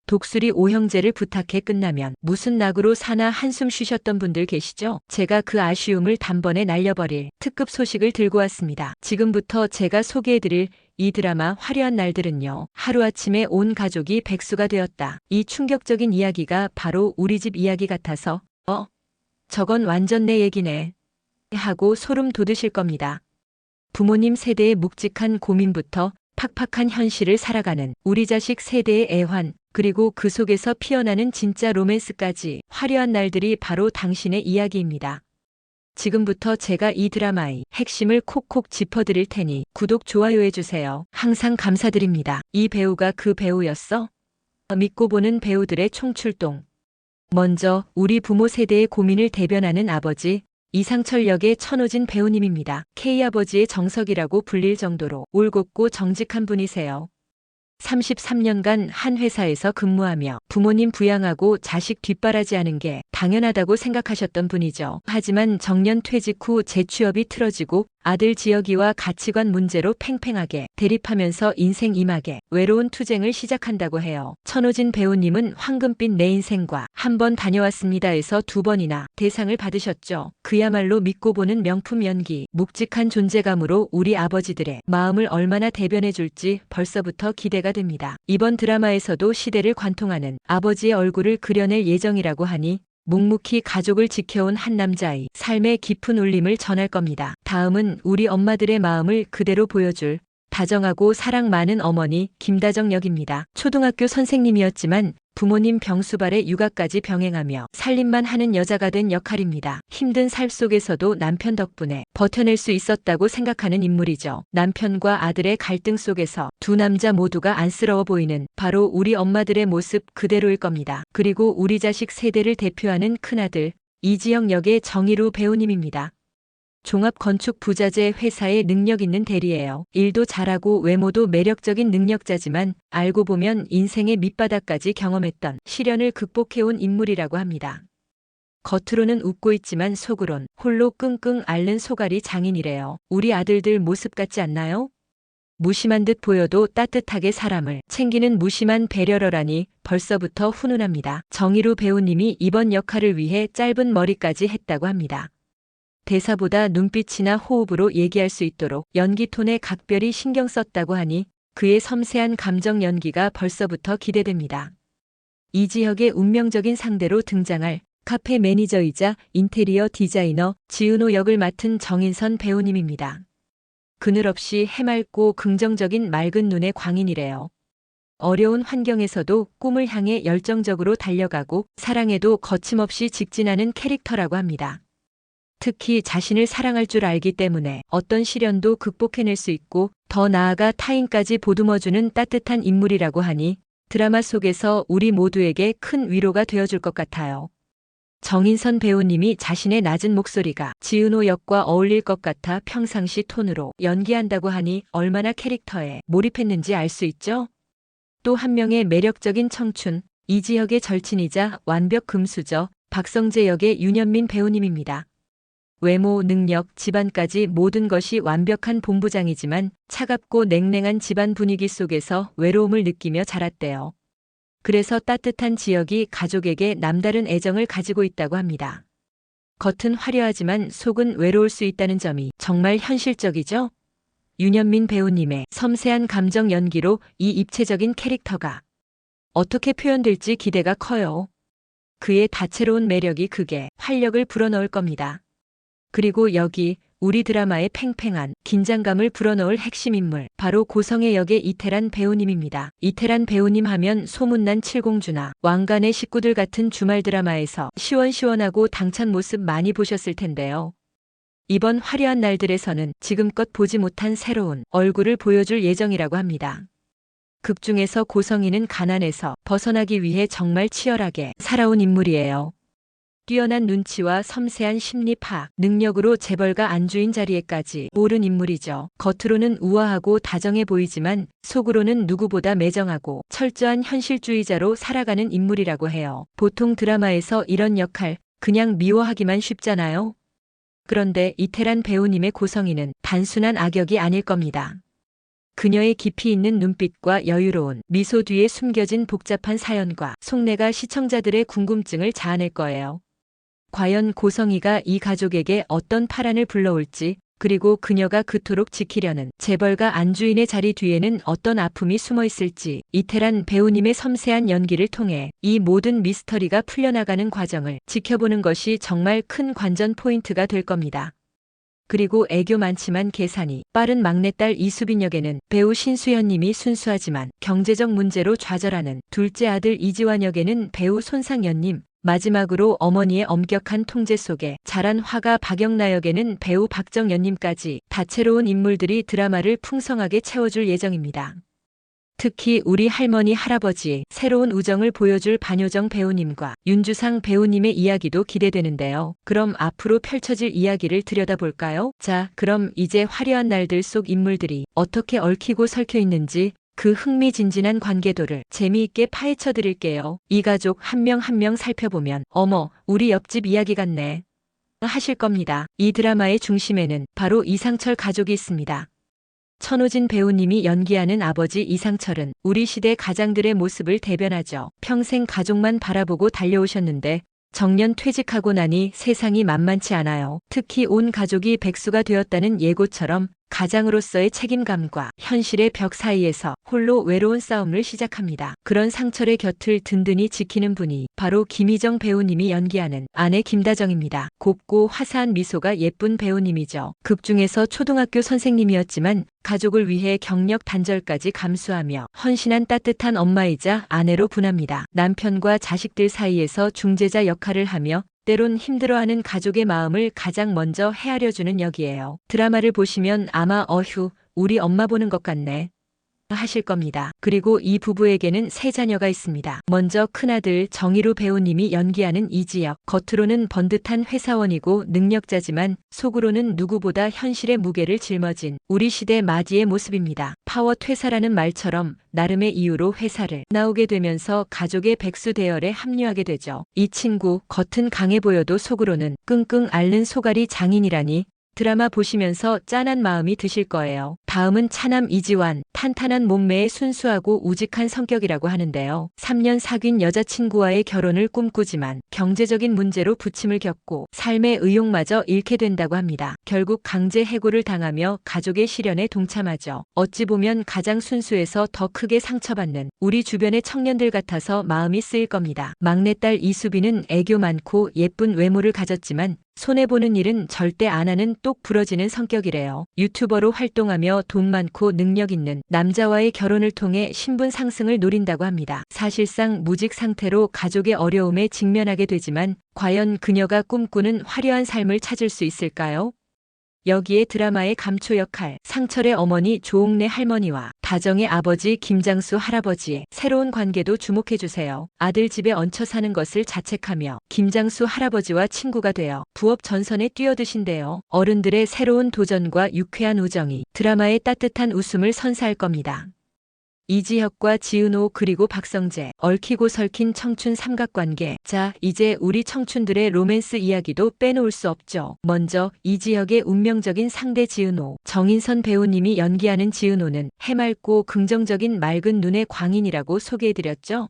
독수리 오형제를 부탁해 끝나면 무슨 낙으로 사나 한숨 쉬셨던 분들 계시죠? 제가 그 아쉬움을 단번에 날려버릴 특급 소식을 들고 왔습니다. 지금부터 제가 소개해드릴 이 드라마 화려한 날들은요, 하루아침에 온 가족이 백수가 되었다. 이 충격적인 이야기가 바로 우리 집 이야기 같아서 저건 완전 내 얘기네 하고 소름 돋으실 겁니다. 부모님 세대의 묵직한 고민부터 팍팍한 현실을 살아가는 우리 자식 세대의 애환, 그리고 그 속에서 피어나는 진짜 로맨스까지 화려한 날들이 바로 당신의 이야기입니다. 지금부터 제가 이 드라마의 핵심을 콕콕 짚어드릴 테니 구독, 좋아요해주세요. 항상 감사드립니다. 이 배우가 그 배우였어? 믿고 보는 배우들의 총출동. 먼저 우리 부모 세대의 고민을 대변하는 아버지, 이상철 역의 천호진 배우님입니다. K아버지의 정석이라고 불릴 정도로 올곧고 정직한 분이세요. 33년간 한 회사에서 근무하며 부모님 부양하고 자식 뒷바라지하는 게 당연하다고 생각하셨던 분이죠. 하지만 정년 퇴직 후 재취업이 틀어지고 아들 지혁이와 가치관 문제로 팽팽하게 대립하면서 인생 이막에 외로운 투쟁을 시작한다고 해요. 천호진 배우님은 황금빛 내 인생과 한 번 다녀왔습니다에서 2번이나 대상을 받으셨죠. 그야말로 믿고 보는 명품 연기, 묵직한 존재감으로 우리 아버지들의 마음을 얼마나 대변해줄지 벌써부터 기대가 됩니다. 이번 드라마에서도 시대를 관통하는 아버지의 얼굴을 그려낼 예정이라고 하니 묵묵히 가족을 지켜온 한 남자의 삶의 깊은 울림을 전할 겁니다. 다음은 우리 엄마들의 마음을 그대로 보여줄 다정하고 사랑 많은 어머니 김다정 역입니다. 초등학교 선생님이었지만 부모님 병수발에 육아까지 병행하며 살림만 하는 여자가 된 역할입니다. 힘든 삶 속에서도 남편 덕분에 버텨낼 수 있었다고 생각하는 인물이죠. 남편과 아들의 갈등 속에서 두 남자 모두가 안쓰러워 보이는 바로 우리 엄마들의 모습 그대로일 겁니다. 그리고 우리 자식 세대를 대표하는 큰아들 이지영 역의 정희루 배우님입니다. 종합건축 부자재 회사의 능력 있는 대리예요. 일도 잘하고 외모도 매력적인 능력자지만 알고 보면 인생의 밑바닥까지 경험했던 시련을 극복해온 인물이라고 합니다. 겉으로는 웃고 있지만 속으론 홀로 끙끙 앓는 소갈이 장인이래요. 우리 아들들 모습 같지 않나요? 무심한 듯 보여도 따뜻하게 사람을 챙기는 무심한 배려러라니 벌써부터 훈훈합니다. 정희루 배우님이 이번 역할을 위해 짧은 머리까지 했다고 합니다. 대사보다 눈빛이나 호흡으로 얘기할 수 있도록 연기 톤에 각별히 신경 썼다고 하니 그의 섬세한 감정 연기가 벌써부터 기대됩니다. 이지혁의 운명적인 상대로 등장할 카페 매니저이자 인테리어 디자이너 지은호 역을 맡은 정인선 배우님입니다. 그늘없이 해맑고 긍정적인 맑은 눈의 광인이래요. 어려운 환경에서도 꿈을 향해 열정적으로 달려가고 사랑에도 거침없이 직진하는 캐릭터라고 합니다. 특히 자신을 사랑할 줄 알기 때문에 어떤 시련도 극복해낼 수 있고 더 나아가 타인까지 보듬어주는 따뜻한 인물이라고 하니 드라마 속에서 우리 모두에게 큰 위로가 되어줄 것 같아요. 정인선 배우님이 자신의 낮은 목소리가 지은호 역과 어울릴 것 같아 평상시 톤으로 연기한다고 하니 얼마나 캐릭터에 몰입했는지 알 수 있죠? 또 한 명의 매력적인 청춘, 이지혁의 절친이자 완벽 금수저 박성재 역의 윤현민 배우님입니다. 외모, 능력, 집안까지 모든 것이 완벽한 본부장이지만 차갑고 냉랭한 집안 분위기 속에서 외로움을 느끼며 자랐대요. 그래서 따뜻한 지역이 가족에게 남다른 애정을 가지고 있다고 합니다. 겉은 화려하지만 속은 외로울 수 있다는 점이 정말 현실적이죠? 윤현민 배우님의 섬세한 감정 연기로 이 입체적인 캐릭터가 어떻게 표현될지 기대가 커요. 그의 다채로운 매력이 극에 활력을 불어넣을 겁니다. 그리고 여기 우리 드라마의 팽팽한 긴장감을 불어넣을 핵심 인물 바로 고성애 역의 이태란 배우님입니다. 이태란 배우님 하면 소문난 칠공주나 왕관의 식구들 같은 주말 드라마에서 시원시원하고 당찬 모습 많이 보셨을 텐데요. 이번 화려한 날들에서는 지금껏 보지 못한 새로운 얼굴을 보여줄 예정이라고 합니다. 극 중에서 고성이는 가난에서 벗어나기 위해 정말 치열하게 살아온 인물이에요. 뛰어난 눈치와 섬세한 심리 파악 능력으로 재벌가 안주인 자리에까지 오른 인물이죠. 겉으로는 우아하고 다정해 보이지만 속으로는 누구보다 매정하고 철저한 현실주의자로 살아가는 인물이라고 해요. 보통 드라마에서 이런 역할 그냥 미워하기만 쉽잖아요. 그런데 이태란 배우님의 고성이는 단순한 악역이 아닐 겁니다. 그녀의 깊이 있는 눈빛과 여유로운 미소 뒤에 숨겨진 복잡한 사연과 속내가 시청자들의 궁금증을 자아낼 거예요. 과연 고성희가 이 가족에게 어떤 파란을 불러올지, 그리고 그녀가 그토록 지키려는 재벌가 안주인의 자리 뒤에는 어떤 아픔이 숨어 있을지, 이태란 배우님의 섬세한 연기를 통해 이 모든 미스터리가 풀려나가는 과정을 지켜보는 것이 정말 큰 관전 포인트가 될 겁니다. 그리고 애교 많지만 계산이 빠른 막내딸 이수빈 역에는 배우 신수연 님이 순수하지만 경제적 문제로 좌절하는 둘째 아들 이지환 역에는 배우 손상연 님, 마지막으로 어머니의 엄격한 통제 속에 자란 화가 박영나 역에는 배우 박정연 님까지 다채로운 인물들이 드라마를 풍성하게 채워줄 예정입니다. 특히 우리 할머니 할아버지의 새로운 우정을 보여줄 반효정 배우님과 윤주상 배우님의 이야기도 기대되는데요. 그럼 앞으로 펼쳐질 이야기를 들여다볼까요? 자, 그럼 이제 화려한 날들 속 인물들이 어떻게 얽히고 설켜 있는지 그 흥미진진한 관계도를 재미있게 파헤쳐 드릴게요. 이 가족 한 명 한 명 살펴보면 어머, 우리 옆집 이야기 같네 하실 겁니다. 이 드라마의 중심에는 바로 이상철 가족이 있습니다. 천호진 배우님이 연기하는 아버지 이상철은 우리 시대 가장들의 모습을 대변하죠. 평생 가족만 바라보고 달려오셨는데 정년 퇴직하고 나니 세상이 만만치 않아요. 특히 온 가족이 백수가 되었다는 예고처럼 가장으로서의 책임감과 현실의 벽 사이에서 홀로 외로운 싸움을 시작합니다. 그런 상철의 곁을 든든히 지키는 분이 바로 김희정 배우님이 연기하는 아내 김다정입니다. 곱고 화사한 미소가 예쁜 배우님이죠. 극중에서 초등학교 선생님이었지만 가족을 위해 경력 단절까지 감수하며 헌신한 따뜻한 엄마이자 아내로 분합니다. 남편과 자식들 사이에서 중재자 역할을 하며 때론 힘들어하는 가족의 마음을 가장 먼저 헤아려주는 역이에요. 드라마를 보시면 아마 어휴, 우리 엄마 보는 것 같네 하실 겁니다. 그리고 이 부부에게는 세 자녀가 있습니다. 먼저 큰아들 정희루 배우님이 연기하는 이지혁. 겉으로는 번듯한 회사원이고 능력자지만 속으로는 누구보다 현실의 무게를 짊어진 우리 시대 마디의 모습입니다. 파워 퇴사라는 말처럼 나름의 이유로 회사를 나오게 되면서 가족의 백수 대열에 합류하게 되죠. 이 친구 겉은 강해 보여도 속으로는 끙끙 앓는 소갈이 장인이라니 드라마 보시면서 짠한 마음이 드실 거예요. 다음은 차남 이지환. 탄탄한 몸매에 순수하고 우직한 성격이라고 하는데요. 3년 사귄 여자친구와의 결혼을 꿈꾸지만 경제적인 문제로 부침을 겪고 삶의 의욕마저 잃게 된다고 합니다. 결국 강제 해고를 당하며 가족의 시련에 동참하죠. 어찌 보면 가장 순수해서 더 크게 상처받는 우리 주변의 청년들 같아서 마음이 쓰일 겁니다. 막내딸 이수빈은 애교 많고 예쁜 외모를 가졌지만 손해보는 일은 절대 안 하는 똑 부러지는 성격이래요. 유튜버로 활동하며 돈 많고 능력 있는 남자와의 결혼을 통해 신분 상승을 노린다고 합니다. 사실상 무직 상태로 가족의 어려움에 직면하게 되지만 과연 그녀가 꿈꾸는 화려한 삶을 찾을 수 있을까요? 여기에 드라마의 감초 역할, 상철의 어머니 조옥래 할머니와 다정의 아버지 김장수 할아버지의 새로운 관계도 주목해주세요. 아들 집에 얹혀 사는 것을 자책하며 김장수 할아버지와 친구가 되어 부업 전선에 뛰어드신대요. 어른들의 새로운 도전과 유쾌한 우정이 드라마의 따뜻한 웃음을 선사할 겁니다. 이지혁과 지은호 그리고 박성재, 얽히고 설킨 청춘 삼각관계. 자, 이제 우리 청춘들의 로맨스 이야기도 빼놓을 수 없죠. 먼저 이지혁의 운명적인 상대 지은호. 정인선 배우님이 연기하는 지은호는 해맑고 긍정적인 맑은 눈의 광인이라고 소개해드렸죠.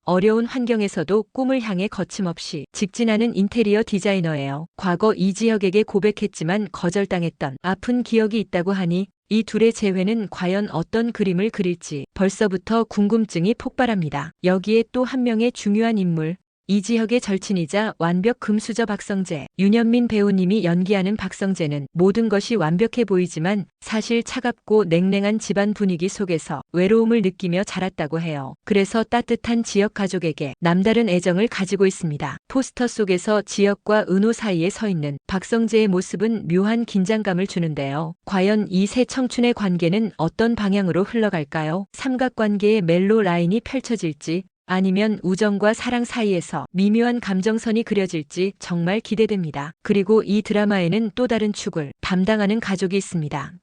어려운 환경에서도 꿈을 향해 거침없이 직진하는 인테리어 디자이너예요. 과거 이지혁에게 고백했지만 거절당했던 아픈 기억이 있다고 하니 이 둘의 재회는 과연 어떤 그림을 그릴지 벌써부터 궁금증이 폭발합니다. 여기에 또 한 명의 중요한 인물, 이지혁의 절친이자 완벽 금수저 박성재. 윤현민 배우님이 연기하는 박성재는 모든 것이 완벽해 보이지만 사실 차갑고 냉랭한 집안 분위기 속에서 외로움을 느끼며 자랐다고 해요. 그래서 따뜻한 지혁 가족에게 남다른 애정을 가지고 있습니다. 포스터 속에서 지혁과 은호 사이에 서 있는 박성재의 모습은 묘한 긴장감을 주는데요. 과연 이 세 청춘의 관계는 어떤 방향으로 흘러갈까요? 삼각관계의 멜로 라인이 펼쳐질지 아니면 우정과 사랑 사이에서 미묘한 감정선이 그려질지 정말 기대됩니다. 그리고 이 드라마에는 또 다른 축을 담당하는 가족이 있습니다.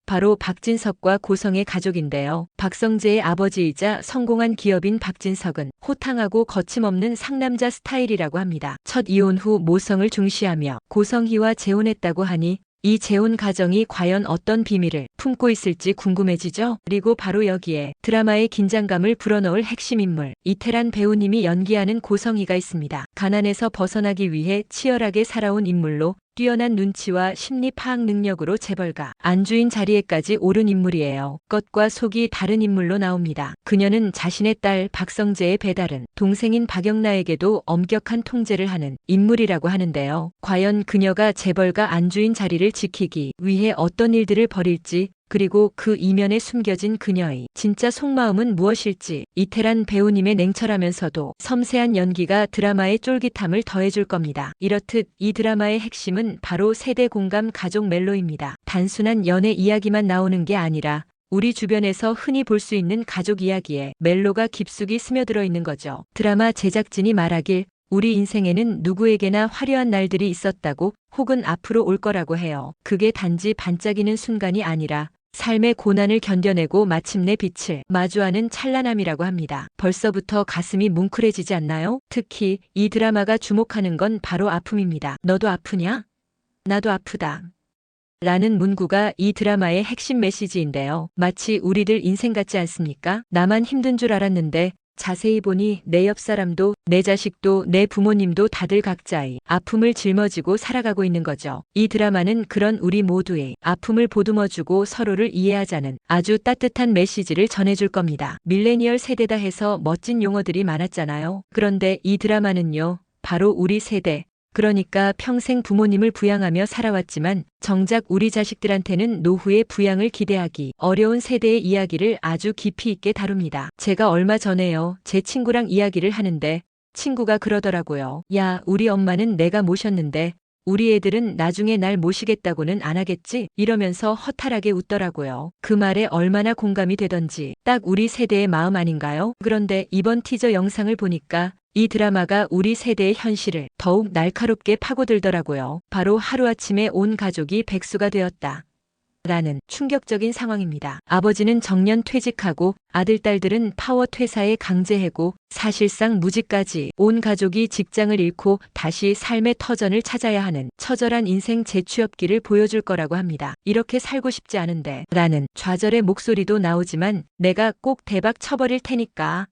바로 박진석과 고성의 가족인데요. 박성재의 아버지이자 성공한 기업인 박진석은 호탕하고 거침없는 상남자 스타일이라고 합니다. 첫 이혼 후 모성을 중시하며 고성희와 재혼했다고 하니 이 재혼 가정이 과연 어떤 비밀을 품고 있을지 궁금해지죠? 그리고 바로 여기에 드라마의 긴장감을 불어넣을 핵심 인물, 이태란 배우님이 연기하는 고성희가 있습니다. 가난에서 벗어나기 위해 치열하게 살아온 인물로 뛰어난 눈치와 심리 파악 능력으로 재벌가 안주인 자리에까지 오른 인물이에요. 겉과 속이 다른 인물로 나옵니다. 그녀는 자신의 딸 박성재의 배다른 동생인 박영나에게도 엄격한 통제를 하는 인물이라고 하는데요. 과연 그녀가 재벌가 안주인 자리를 지키기 위해 어떤 일들을 벌일지, 그리고 그 이면에 숨겨진 그녀의 진짜 속마음은 무엇일지, 이태란 배우님의 냉철하면서도 섬세한 연기가 드라마의 쫄깃함을 더해줄 겁니다. 이렇듯 이 드라마의 핵심은 바로 세대 공감 가족 멜로입니다. 단순한 연애 이야기만 나오는 게 아니라 우리 주변에서 흔히 볼 수 있는 가족 이야기에 멜로가 깊숙이 스며들어 있는 거죠. 드라마 제작진이 말하길 우리 인생에는 누구에게나 화려한 날들이 있었다고, 혹은 앞으로 올 거라고 해요. 그게 단지 반짝이는 순간이 아니라 삶의 고난을 견뎌내고 마침내 빛을 마주하는 찬란함이라고 합니다. 벌써부터 가슴이 뭉클해지지 않나요? 특히 이 드라마가 주목하는 건 바로 아픔입니다. 너도 아프냐? 나도 아프다. 라는 문구가 이 드라마의 핵심 메시지인데요. 마치 우리들 인생 같지 않습니까? 나만 힘든 줄 알았는데 자세히 보니 내 옆 사람도, 내 자식도, 내 부모님도 다들 각자의 아픔을 짊어지고 살아가고 있는 거죠. 이 드라마는 그런 우리 모두의 아픔을 보듬어주고 서로를 이해하자는 아주 따뜻한 메시지를 전해줄 겁니다. 밀레니얼 세대다 해서 멋진 용어들이 많았잖아요. 그런데 이 드라마는요, 바로 우리 세대, 그러니까 평생 부모님을 부양하며 살아왔지만 정작 우리 자식들한테는 노후의 부양을 기대하기 어려운 세대의 이야기를 아주 깊이 있게 다룹니다. 제가 얼마 전에요, 제 친구랑 이야기를 하는데 친구가 그러더라고요. 야, 우리 엄마는 내가 모셨는데 우리 애들은 나중에 날 모시겠다고는 안 하겠지? 이러면서 허탈하게 웃더라고요. 그 말에 얼마나 공감이 되던지 딱 우리 세대의 마음 아닌가요? 그런데 이번 티저 영상을 보니까 이 드라마가 우리 세대의 현실을 더욱 날카롭게 파고들더라고요. 바로 하루아침에 온 가족이 백수가 되었다 라는 충격적인 상황입니다. 아버지는 정년 퇴직하고 아들, 딸들은 파워 퇴사에 강제해고 사실상 무직까지 온 가족이 직장을 잃고 다시 삶의 터전을 찾아야 하는 처절한 인생 재취업기를 보여줄 거라고 합니다. 이렇게 살고 싶지 않은데 라는 좌절의 목소리도 나오지만 내가 꼭 대박 쳐버릴 테니까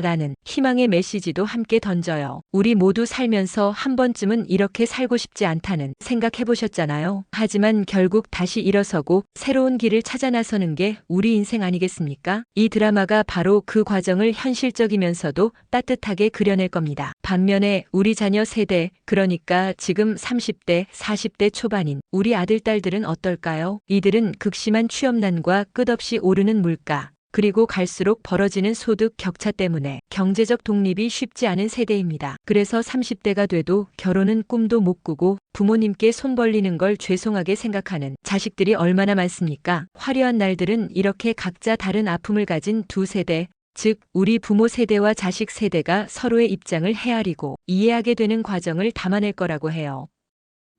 라는 희망의 메시지도 함께 던져요. 우리 모두 살면서 한 번쯤은 이렇게 살고 싶지 않다는 생각해보셨잖아요. 하지만 결국 다시 일어서고 새로운 길을 찾아 나서는 게 우리 인생 아니겠습니까? 이 드라마가 바로 그 과정을 현실적이면서도 따뜻하게 그려낼 겁니다. 반면에 우리 자녀 세대, 그러니까 지금 30대, 40대 초반인 우리 아들, 딸들은 어떨까요? 이들은 극심한 취업난과 끝없이 오르는 물가, 그리고 갈수록 벌어지는 소득 격차 때문에 경제적 독립이 쉽지 않은 세대입니다. 그래서 30대가 돼도 결혼은 꿈도 못 꾸고 부모님께 손 벌리는 걸 죄송하게 생각하는 자식들이 얼마나 많습니까? 화려한 날들은 이렇게 각자 다른 아픔을 가진 두 세대, 즉 우리 부모 세대와 자식 세대가 서로의 입장을 헤아리고 이해하게 되는 과정을 담아낼 거라고 해요.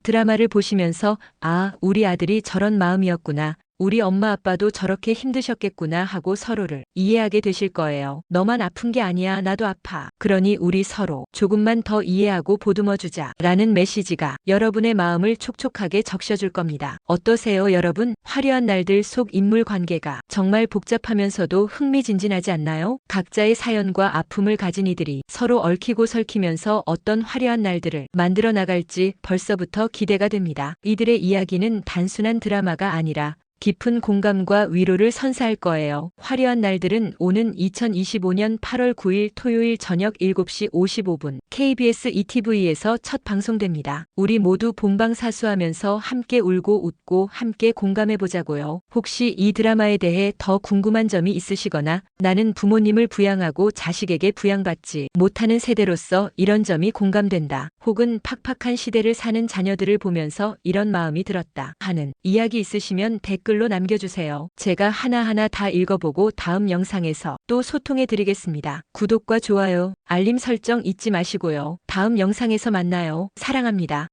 드라마를 보시면서 아, 우리 아들이 저런 마음이었구나, 우리 엄마 아빠도 저렇게 힘드셨겠구나 하고 서로를 이해하게 되실 거예요. 너만 아픈 게 아니야, 나도 아파. 그러니 우리 서로 조금만 더 이해하고 보듬어주자 라는 메시지가 여러분의 마음을 촉촉하게 적셔줄 겁니다. 어떠세요, 여러분? 화려한 날들 속 인물 관계가 정말 복잡하면서도 흥미진진하지 않나요? 각자의 사연과 아픔을 가진 이들이 서로 얽히고 설키면서 어떤 화려한 날들을 만들어 나갈지 벌써부터 기대가 됩니다. 이들의 이야기는 단순한 드라마가 아니라 깊은 공감과 위로를 선사할 거예요. 화려한 날들은 오는 2025년 8월 9일 토요일 저녁 7시 55분 KBS ETV에서 첫 방송됩니다. 우리 모두 본방사수하면서 함께 울고 웃고 함께 공감해보자고요. 혹시 이 드라마에 대해 더 궁금한 점이 있으시거나 나는 부모님을 부양하고 자식에게 부양받지 못하는 세대로서 이런 점이 공감된다, 혹은 팍팍한 시대를 사는 자녀들을 보면서 이런 마음이 들었다 하는 이야기 있으시면 댓글로 남겨주세요. 제가 하나하나 다 읽어보고 다음 영상에서 또 소통해 드리겠습니다. 구독과 좋아요, 알림 설정 잊지 마시고요. 다음 영상에서 만나요. 사랑합니다.